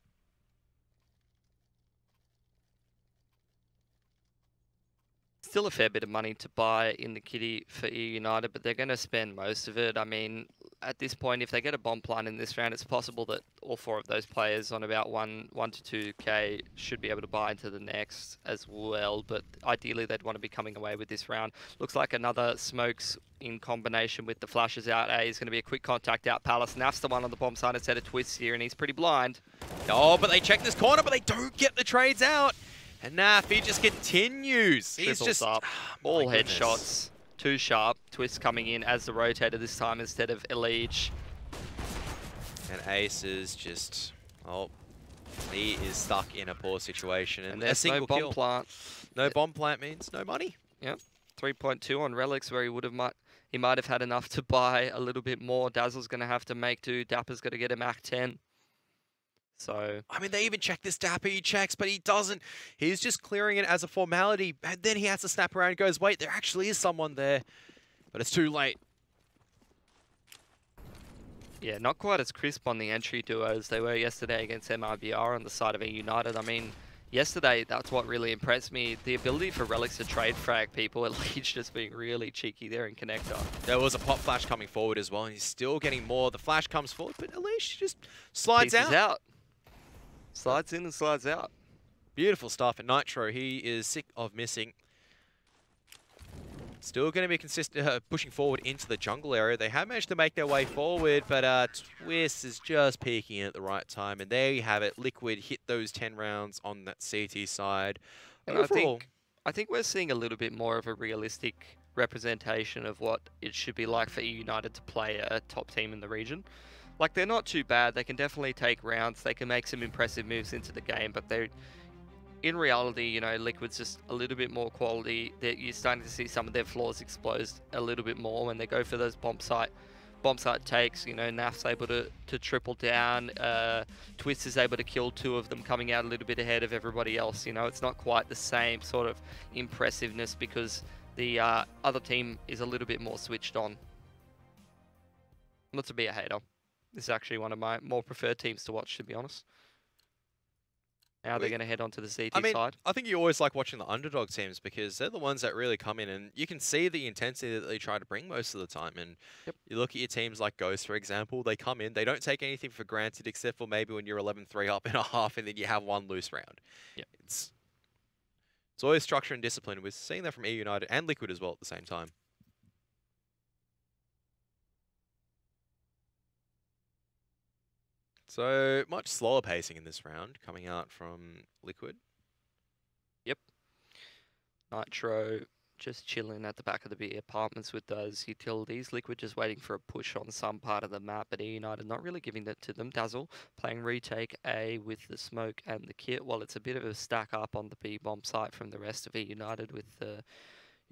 Still a fair bit of money to buy in the kitty for eUnited, but they're going to spend most of it. I mean, at this point, if they get a bomb plant in this round, it's possible that all 4 of those players on about 1 to 2k should be able to buy into the next as well. But ideally, they'd want to be coming away with this round. Looks like another smokes in combination with the flashes out A is going to be a quick contact out Palace. Naf's the one on the bomb side instead of Twist here, and he's pretty blind. Oh, but they check this corner, but they don't get the trades out. And Naf, he just continues. He's just up. Oh, all headshots. Too sharp. Twist coming in as the rotator this time instead of Elige. And Ace is just, oh, he is stuck in a poor situation. And there's a single no bomb kill. plant. No bomb plant means no money. Yep. 3.2 on Relics, where he might have had enough to buy a little bit more. Dazzle's going to have to make do. Dapper's going to get him Act 10. So, I mean, they even check this Dapper, he checks, but he doesn't. He's just clearing it as a formality, and then he has to snap around and goes, wait, there actually is someone there. But it's too late. yeah, not quite as crisp on the entry duo as they were yesterday against MRBR on the side of eUnited. I mean, yesterday, that's what really impressed me. The ability for Relics to trade frag people, Elige just being really cheeky there in connector. There was a pop flash coming forward as well, and he's still getting more. The flash comes forward, but Elige just slides out. Slides in and slides out. Beautiful stuff. And Nitro, he is sick of missing. Still going to be pushing forward into the jungle area. They have managed to make their way forward, but Twist is just peeking in at the right time. And there you have it. Liquid hit those 10 rounds on that CT side. And I think we're seeing a little bit more of a realistic representation of what it should be like for eUnited to play a top team in the region. Like, they're not too bad. They can definitely take rounds. They can make some impressive moves into the game, but they're, in reality, you know, Liquid's just a little bit more quality. You're starting to see some of their flaws exposed a little bit more when they go for those bomb site takes. You know, Naf's able to triple down. Twist is able to kill 2 of them, coming out a little bit ahead of everybody else. You know, it's not quite the same sort of impressiveness because the other team is a little bit more switched on. Not to be a hater. This is actually one of my more preferred teams to watch, to be honest. Now they're going to head on to the CT side. I think you always like watching the underdog teams because they're the ones that really come in and you can see the intensity that they try to bring most of the time. And you look at your teams like Ghost, for example, they come in, they don't take anything for granted except for maybe when you're 11-3 up in a half and then you have 1 loose round. Yep. It's always structure and discipline. We're seeing that from eUnited and Liquid as well at the same time. So, much slower pacing in this round coming out from Liquid. Yep. Nitro just chilling at the back of the B apartments with those utilities. Liquid just waiting for a push on some part of the map, but eUnited not really giving that to them. Dazzle playing retake A with the smoke and the kit, while it's a bit of a stack up on the B bomb site from the rest of eUnited with the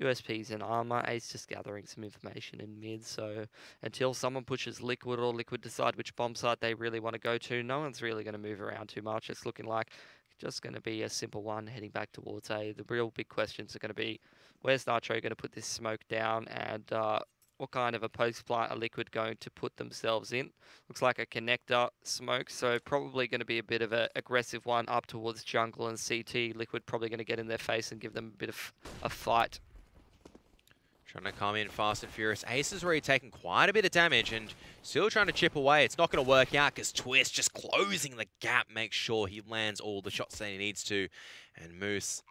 USPs and armor. Ace just gathering some information in mid, so until someone pushes Liquid or Liquid decide which bomb site they really want to go to, no one's really going to move around too much. It's looking like just going to be a simple one heading back towards A. The real big questions are going to be, where's Nitro going to put this smoke down, and what kind of a post plant are Liquid going to put themselves in? Looks like a connector smoke, so probably going to be a bit of an aggressive one up towards jungle and CT. Liquid probably going to get in their face and give them a bit of a fight. Trying to come in fast and furious. Ace has already taken quite a bit of damage and still trying to chip away. It's not going to work out because Twist just closing the gap, makes sure he lands all the shots that he needs to. And Moose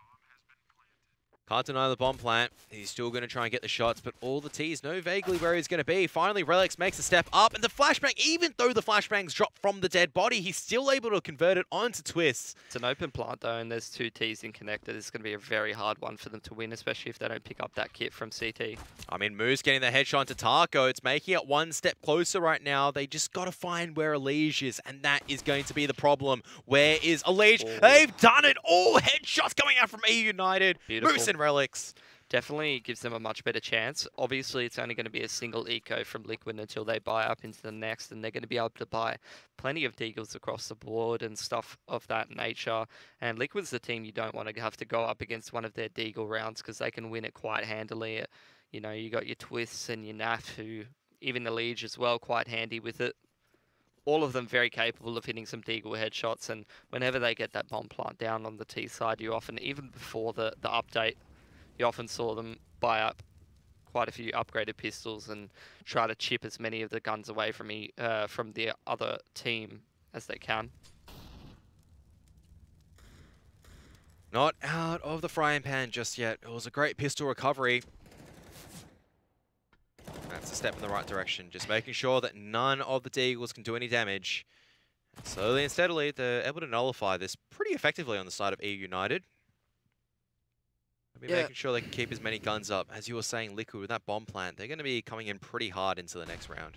can't deny the bomb plant. He's still going to try and get the shots, but all the T's know vaguely where he's going to be. Finally, Relics makes a step up, and the flashbang, even though the flashbang's dropped from the dead body, he's still able to convert it onto Twist. It's an open plant, though, and there's 2 T's in connector. This is going to be a very hard one for them to win, especially if they don't pick up that kit from CT. I mean, Moose getting the headshot to Tarko. It's making it 1 step closer right now. They just got to find where Elige is, and that is going to be the problem. Where is Elige? Oh. They've done it! All headshots coming out from eUnited. Beautiful. Moose and Relics. Definitely gives them a much better chance. Obviously, it's only going to be a single eco from Liquid until they buy up into the next, and they're going to be able to buy plenty of deagles across the board and stuff of that nature. And Liquid's the team you don't want to have to go up against one of their deagle rounds because they can win it quite handily. You know, you got your Twists and your Naf who even the Liege as well, quite handy with it. All of them very capable of hitting some deagle headshots, and whenever they get that bomb plant down on the T side, you often, even before the update, you often saw them buy up quite a few upgraded pistols and try to chip as many of the guns away from the other team as they can. Not out of the frying pan just yet. It was a great pistol recovery. That's a step in the right direction. Just making sure that none of the deagles can do any damage. And slowly and steadily, they're able to nullify this pretty effectively on the side of eUnited. Making sure they can keep as many guns up. As you were saying, Liquid, with that bomb plant, they're going to be coming in pretty hard into the next round.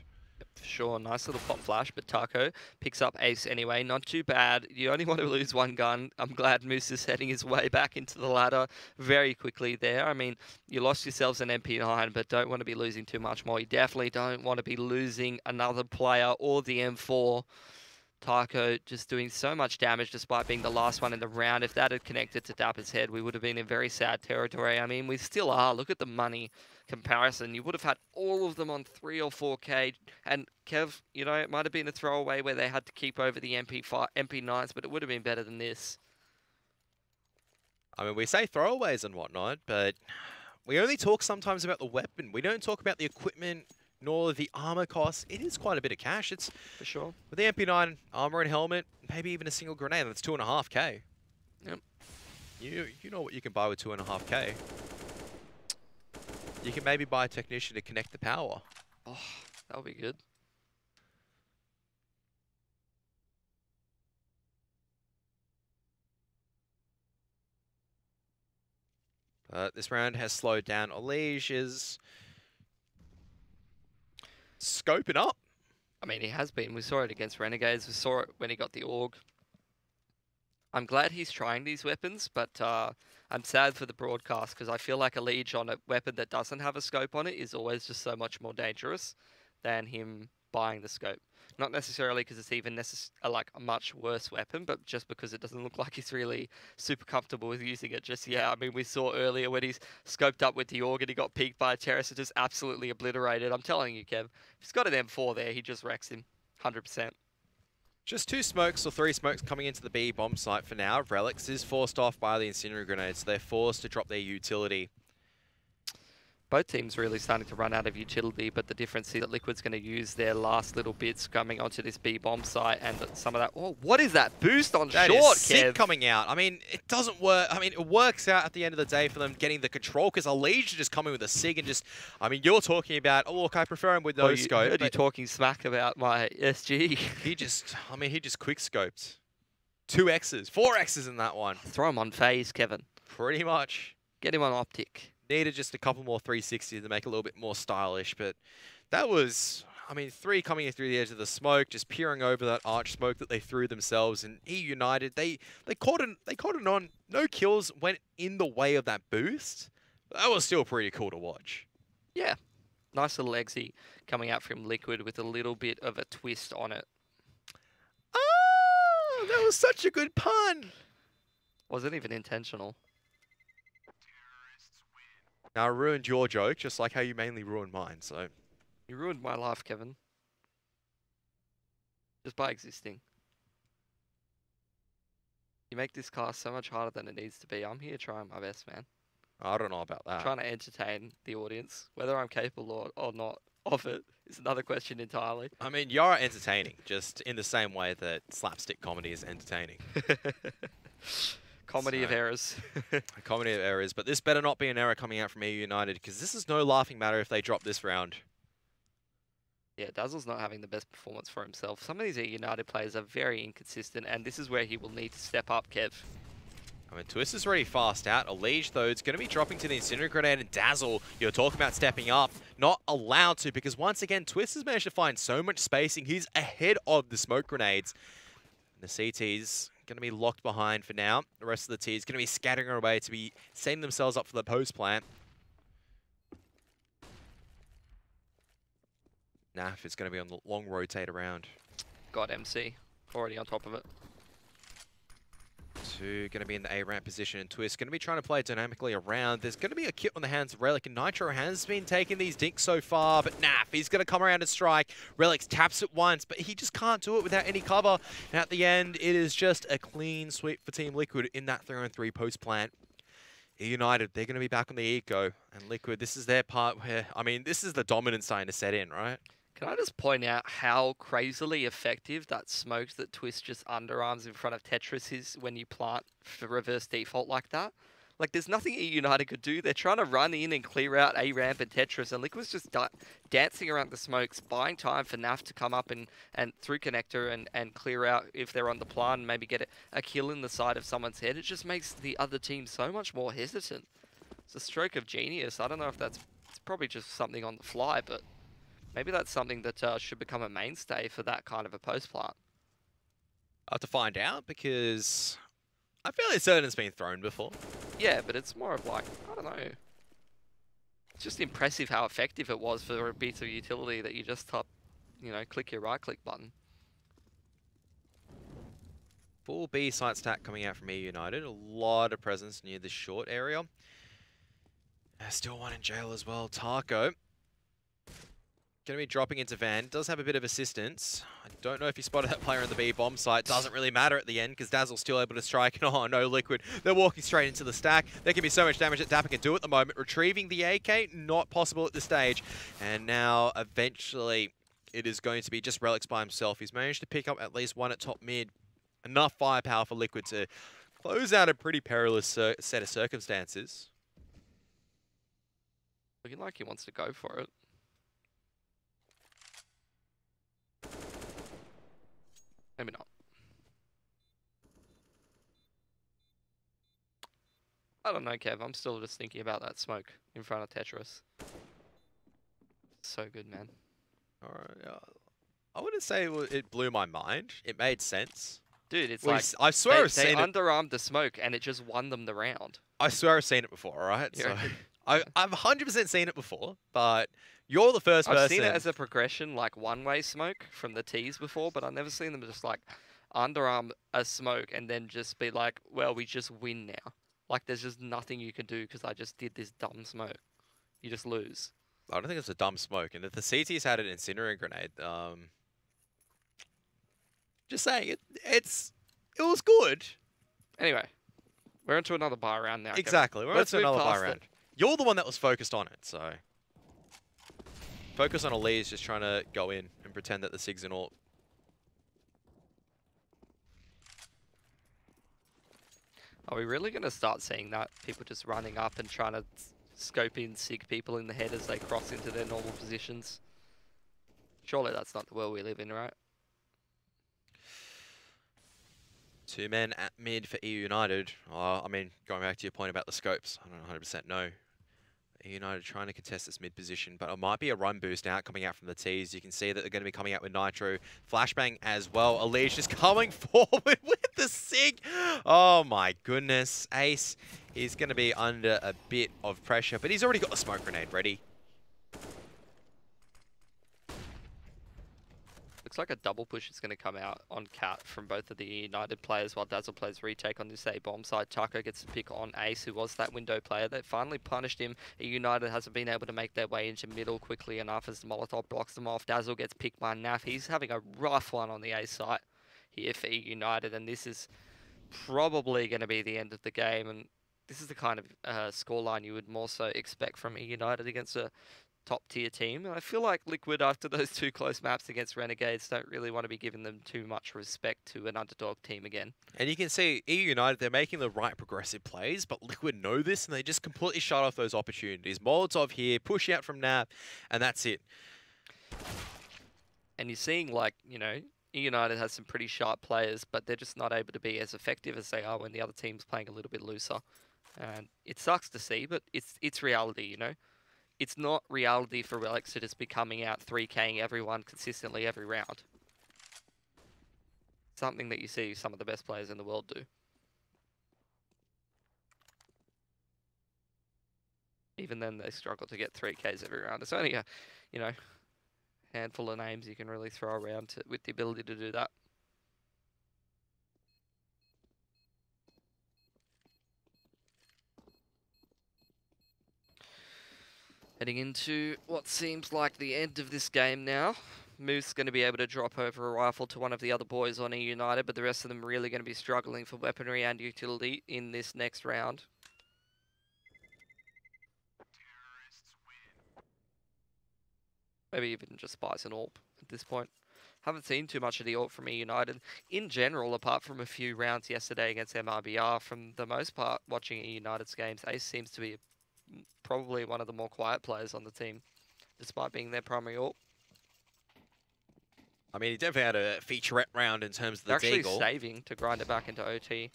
For sure, nice little pop flash, but Taco picks up ace anyway. Not too bad. You only want to lose one gun. I'm glad Moose is heading his way back into the ladder very quickly there. I mean, you lost yourselves an MP9, but don't want to be losing too much more. You definitely don't want to be losing another player or the M4. Taco just doing so much damage despite being the last one in the round. If that had connected to Dapper's head, we would have been in very sad territory. I mean, we still are. Look at the money comparison. You would have had all of them on 3 or 4K. And Kev, you know, it might have been a throwaway where they had to keep over the MP9s, but it would have been better than this. I mean, we say throwaways and whatnot, but we only talk sometimes about the weapon. We don't talk about the equipment, nor the armor costs. It is quite a bit of cash. It's for sure. With the MP9 armor and helmet, maybe even a single grenade, that's 2.5K. Yep. You know what you can buy with 2.5K. You can maybe buy a technician to connect the power. Oh, that would be good. This round has slowed down. Elige is scoping up. I mean, he has been. We saw it against Renegades. We saw it when he got the AUG. I'm glad he's trying these weapons, but I'm sad for the broadcast because I feel like a Liege on a weapon that doesn't have a scope on it is always just so much more dangerous than him buying the scope. Not necessarily because it's even like a much worse weapon, but just because it doesn't look like he's really super comfortable with using it just yet. I mean, we saw earlier when he's scoped up with the AUG and he got peeked by a terrorist and just absolutely obliterated. I'm telling you, Kev, if he's got an M4 there, he just wrecks him 100%. Just 2 smokes or 3 smokes coming into the B bomb site for now. Relics is forced off by the incendiary grenades, so they're forced to drop their utility. Both teams really starting to run out of utility, but the difference is that Liquid's going to use their last little bits coming onto this B bomb site, and some of that. Oh, what is that boost on that short, is sick Kev? Coming out. I mean, it doesn't work. I mean, it works out at the end of the day for them getting the control because Elige just coming with a SIG and just. I mean, you're talking about. Oh, look, I prefer him with no scope. Heard you talking smack about my SG. He just. I mean, he just quick scoped. 2 X's, 4 X's in that one. Throw him on phase, Kevin. Pretty much. Get him on optic. Needed just a couple more 360s to make it a little bit more stylish, but that was, I mean, 3 coming in through the edge of the smoke, just peering over that arch smoke that they threw themselves. And eUnited, they caught it on. No kills went in the way of that boost. That was still pretty cool to watch. Yeah, nice little exy coming out from Liquid with a little bit of a twist on it. Oh, that was such a good pun. Wasn't even intentional. Now, I ruined your joke, just like how you mainly ruined mine, so. You ruined my life, Kevin. Just by existing. You make this cast so much harder than it needs to be. I'm here trying my best, man. I don't know about that. Trying to entertain the audience. Whether I'm capable or not of it is another question entirely. I mean, you're entertaining, just in the same way that slapstick comedy is entertaining. Comedy of errors. A comedy of errors, but this better not be an error coming out from eUnited, because this is no laughing matter if they drop this round. Yeah, Dazzle's not having the best performance for himself. Some of these eUnited players are very inconsistent, and this is where he will need to step up, Kev. I mean, Twist is already fast out. Elige, though, it's going to be dropping to the Incendiary Grenade, and Dazzle, you're talking about stepping up. Not allowed to, because once again, Twist has managed to find so much spacing. He's ahead of the smoke grenades. And the CT's going to be locked behind for now. The rest of the T's going to be scattering away to be setting themselves up for the post plant. Naf is going to be on the long rotate around. Got MC. Already on top of it. 2 going to be in the A ramp position, and Twist going to be trying to play dynamically around. There's going to be a kit on the hands of Relic, and Nitro has been taking these dinks so far, but Naf, he's going to come around and strike. Relic taps it once, but he just can't do it without any cover. And at the end, it is just a clean sweep for Team Liquid in that 3-on-3 post plant. eUnited, they're going to be back on the eco, and Liquid, this is their part where, I mean, this is the dominance starting to set in, right? Can I just point out how crazily effective that smoke that Twist just underarms in front of Tetris is when you plant for reverse default like that? Like, there's nothing eUnited could do. They're trying to run in and clear out A-Ramp and Tetris, and Liquid's just dancing around the smokes, buying time for Naf to come up and through connector and clear out if they're on the plant and maybe get a kill in the side of someone's head. It just makes the other team so much more hesitant. It's a stroke of genius. I don't know if it's probably just something on the fly, but maybe that's something that should become a mainstay for that kind of a post plant. I'll have to find out, because I feel like certain has been thrown before. Yeah, but it's more of like, I don't know. It's just impressive how effective it was for a bit of utility that you just click your right click button. Full B site stack coming out from eUnited. A lot of presence near the short area. Still one in jail as well. Tarko going to be dropping into Van. Does have a bit of assistance. I don't know if he spotted that player on the B bomb site. Doesn't really matter at the end, because Dazzle's still able to strike. And oh no, Liquid. They're walking straight into the stack. There can be so much damage that Dapper can do at the moment. Retrieving the AK, not possible at this stage. And now, eventually, it is going to be just Relics by himself. He's managed to pick up at least one at top mid. Enough firepower for Liquid to close out a pretty perilous set of circumstances. Looking like he wants to go for it. Maybe not. I don't know, Kev. I'm still just thinking about that smoke in front of Tetris. So good, man. All right. I wouldn't say it blew my mind. It made sense. Dude, it's like, like I swear I've seen it. they underarmed the smoke and it just won them the round. I swear I've seen it before, all right? Yeah. So I've 100% seen it before, but you're the first person. I've seen it as a progression, like one-way smoke from the tees before, but I've never seen them just like underarm a smoke and then just be like, well, we just win now. Like, there's just nothing you can do because I just did this dumb smoke. You just lose. I don't think it's a dumb smoke. And if the CT's had an incinerator grenade, just saying, it was good. Anyway, we're into another buy round now. Exactly. Kevin. We're into another buy it. round. You're the one that was focused on it, so focus on Ali's just trying to go in and pretend that the SIG's an alt. Are we really going to start seeing that? People just running up and trying to scope in SIG people in the head as they cross into their normal positions? Surely that's not the world we live in, right? 2 men at mid for eUnited. I mean, going back to your point about the scopes, I don't 100% know. eUnited trying to contest this mid position, but it might be a run boost out coming out from the T's. You can see that they're going to be coming out with Nitro. Flashbang as well. Ali's just coming forward with the SIG. Oh my goodness. Ace is going to be under a bit of pressure, but he's already got the smoke grenade ready. Looks like a double push is going to come out on Cat from both of the United players while Dazzle plays retake on this A bomb side. Taco gets to pick on Ace, who was that window player. They finally punished him. United hasn't been able to make their way into middle quickly enough as the Molotov blocks them off. Dazzle gets picked by Naf. He's having a rough one on the A site here for United, and this is probably going to be the end of the game. And this is the kind of scoreline you would more so expect from United against a top-tier team. And I feel like Liquid, after those 2 close maps against Renegades, don't really want to be giving them too much respect to an underdog team again. And you can see eUnited, they're making the right progressive plays, but Liquid know this, and they just completely shut off those opportunities. Molotov here, push out from Nap, and that's it. And you're seeing, like, you know, eUnited has some pretty sharp players, but they're just not able to be as effective as they are when the other team's playing a little bit looser. And it sucks to see, but it's reality, you know? It's not reality for Relics to just be coming out 3K'ing everyone consistently every round. Something that you see some of the best players in the world do. Even then, they struggle to get 3Ks every round. It's only a, you know, handful of names you can really throw around with the ability to do that. Heading into what seems like the end of this game now. Moose going to be able to drop over a rifle to one of the other boys on eUnited, but the rest of them really going to be struggling for weaponry and utility in this next round. Maybe even just buys an AWP at this point. Haven't seen too much of the AWP from eUnited. In general, apart from a few rounds yesterday against MRBR, from the most part, watching eUnited's games, Ace seems to be probably one of the more quiet players on the team, despite being their primary AWP. I mean, he definitely had a featurette round in terms of the They're actually Deagle. saving to grind it back into OT.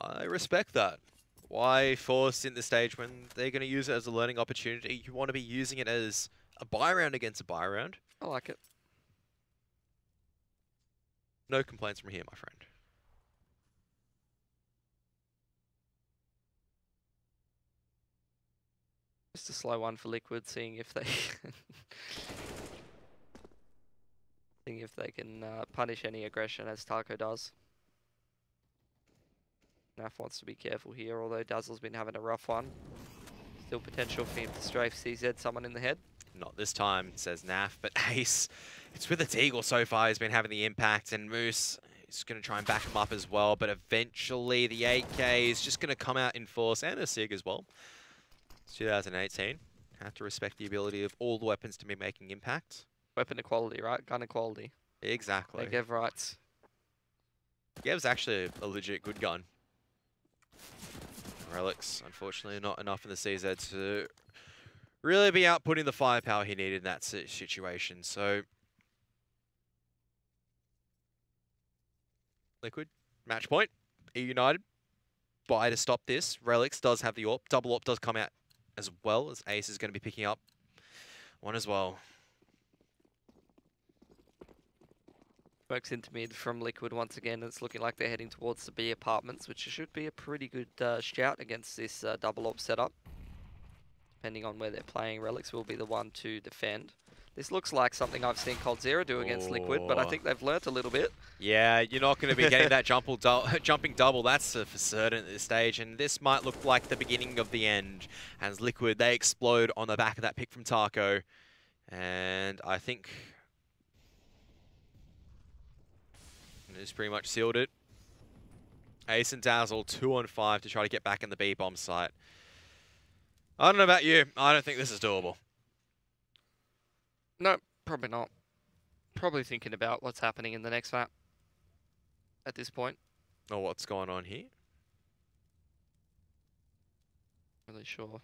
I respect that. Why force in the stage when they're going to use it as a learning opportunity? You want to be using it as a buy round against a buy round. I like it. No complaints from here, my friend. Just a slow one for Liquid, seeing if they can punish any aggression as Taco does. Naf wants to be careful here, although Dazzle's been having a rough one. Still potential for him to strafe CZ someone in the head. Not this time, says Naf, but Ace, it's with the Deagle so far, he's been having the impact, and Moose is going to try and back him up as well, but eventually the 8K is just going to come out in force, and a SIG as well. It's 2018. Have to respect the ability of all the weapons to be making impact. Weapon equality, right? Gun equality. Exactly. Gev rights. Gev's actually a legit good gun. Relics, unfortunately, not enough in the CZ to really be outputting the firepower he needed in that situation. So, Liquid, match point, eUnited, buy to stop this. Relics does have the AWP. Double AWP does come out as well, as Ace is going to be picking up one as well. Works into mid from Liquid once again. It's looking like they're heading towards the B apartments, which should be a pretty good shout against this double AWP setup. Depending on where they're playing, Relics will be the one to defend. This looks like something I've seen Cold Zero do against Liquid, but I think they've learnt a little bit. Yeah, you're not going to be getting that jumping double, that's for certain at this stage, and this might look like the beginning of the end, as Liquid, they explode on the back of that pick from Taco, and I think it's pretty much sealed it. Ace and Dazzle, 2 on 5 to try to get back in the B-bomb site. I don't know about you, I don't think this is doable. No, probably not. Probably thinking about what's happening in the next map at this point. Or what's going on here. Really sure.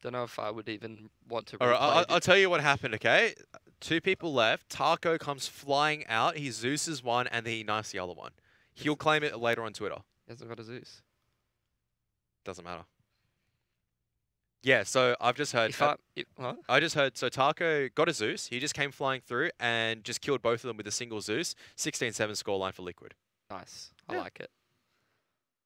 Don't know if I would even want to. All right, I'll tell you what happened, okay? 2 people left. Taco comes flying out. He Zeus's one and then he knifes the other one. He'll claim it later on Twitter. He hasn't got a Zeus. Doesn't matter. Yeah, so I've just heard. I just heard. So Taco got a Zeus. He just came flying through and just killed both of them with a single Zeus. 16-7 scoreline for Liquid. Nice. I like it.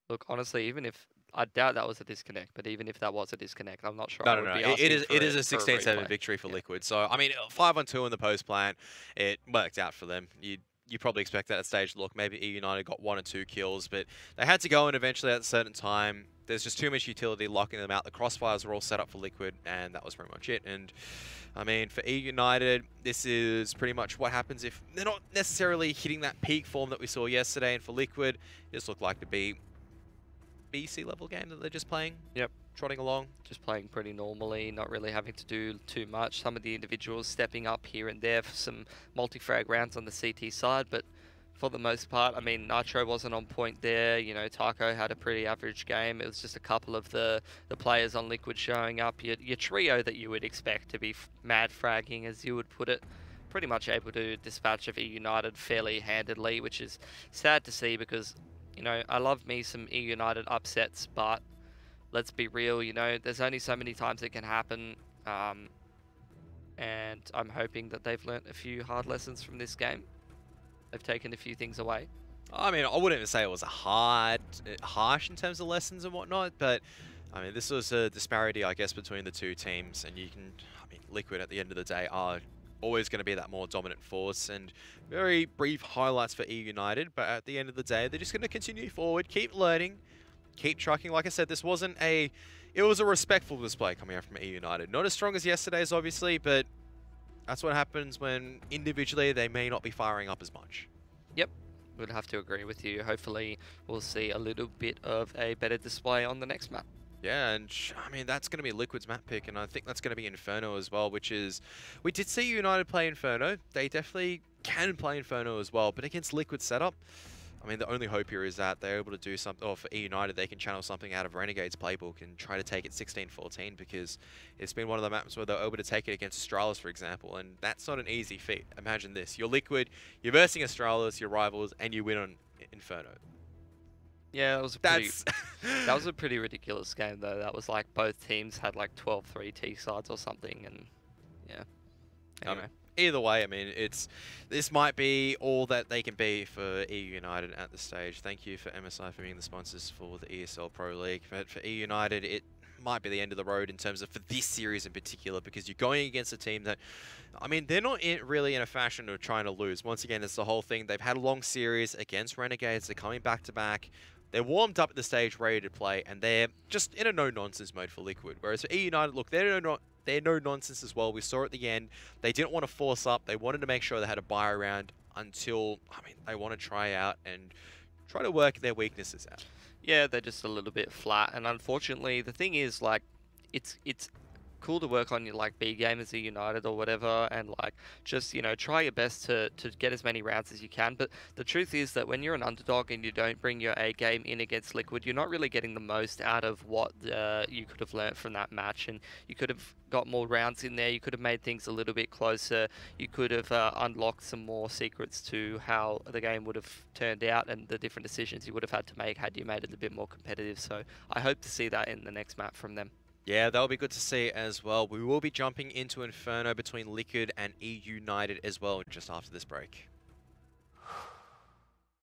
Look, honestly, even if I doubt that was a disconnect, but even if that was a disconnect, I'm not sure. No. It is a 16-7 victory for Liquid. So I mean, 5-on-2 in the post plant, it worked out for them. You probably expect that at stage. Look, maybe eUnited got 1 or 2 kills, but they had to go in eventually at a certain time. There's just too much utility locking them out. The crossfires were all set up for Liquid, and that was pretty much it. And I mean, for eUnited, this is pretty much what happens if they're not necessarily hitting that peak form that we saw yesterday. And for Liquid, it just looked like the BC level game that they're just playing. Yep. Trotting along. Just playing pretty normally, not really having to do too much. Some of the individuals stepping up here and there for some multi-frag rounds on the CT side, but for the most part, I mean, Nitro wasn't on point there. You know, Taco had a pretty average game. It was just a couple of the players on Liquid showing up. Your trio that you would expect to be mad fragging, as you would put it, pretty much able to dispatch of eUnited fairly handedly, which is sad to see because, you know, I love me some eUnited upsets, but let's be real, you know, there's only so many times it can happen. And I'm hoping that they've learnt a few hard lessons from this game. They've taken a few things away. I mean, I wouldn't even say it was harsh in terms of lessons and whatnot, but I mean, this was a disparity, I guess, between the 2 teams, and you can, I mean, Liquid at the end of the day are always going to be that more dominant force, and very brief highlights for eUnited, but at the end of the day, they're just going to continue forward, keep learning, keep trucking. Like I said, this wasn't a it was a respectful display coming out from eUnited. Not as strong as yesterday's, obviously, but that's what happens when individually they may not be firing up as much. Yep, would have to agree with you. Hopefully we'll see a little bit of a better display on the next map. Yeah, and I mean, that's going to be Liquid's map pick, and I think that's going to be Inferno as well, which is... We did see United play Inferno. They definitely can play Inferno as well, but against Liquid setup, I mean, the only hope here is that they're able to do something, or for eUnited, they can channel something out of Renegade's playbook and try to take it 16-14, because it's been one of the maps where they're able to take it against Astralis, for example, and that's not an easy feat. Imagine this. You're Liquid, you're versing Astralis, your rivals, and you win on Inferno. Yeah, that was a pretty, that was a pretty ridiculous game, though. That was like both teams had like 12-3 T sides or something, and yeah. Anyway. Either way, I mean, this might be all that they can be for eUnited at this stage. Thank you for MSI for being the sponsors for the ESL Pro League. But for eUnited, it might be the end of the road in terms of for this series in particular, because you're going against a team that, I mean, they're not really in a fashion of trying to lose. Once again, it's the whole thing. They've had a long series against Renegades. They're coming back to back. They're warmed up at the stage, ready to play, and they're just in a no-nonsense mode for Liquid. Whereas for eUnited, look, they're no-nonsense as well. We saw at the end, they didn't want to force up. They wanted to make sure they had a buy around until, I mean, they want to try out and try to work their weaknesses out. Yeah, they're just a little bit flat, and unfortunately, the thing is, like, it's cool to work on your like B game as a United or whatever, and like just, you know, try your best to get as many rounds as you can. But the truth is that when you're an underdog and you don't bring your A game in against Liquid, you're not really getting the most out of what you could have learnt from that match, and you could have got more rounds in there. You could have made things a little bit closer. You could have unlocked some more secrets to how the game would have turned out and the different decisions you would have had to make had you made it a bit more competitive. So I hope to see that in the next map from them. Yeah, that'll be good to see as well. We will be jumping into Inferno between Liquid and eUnited as well just after this break.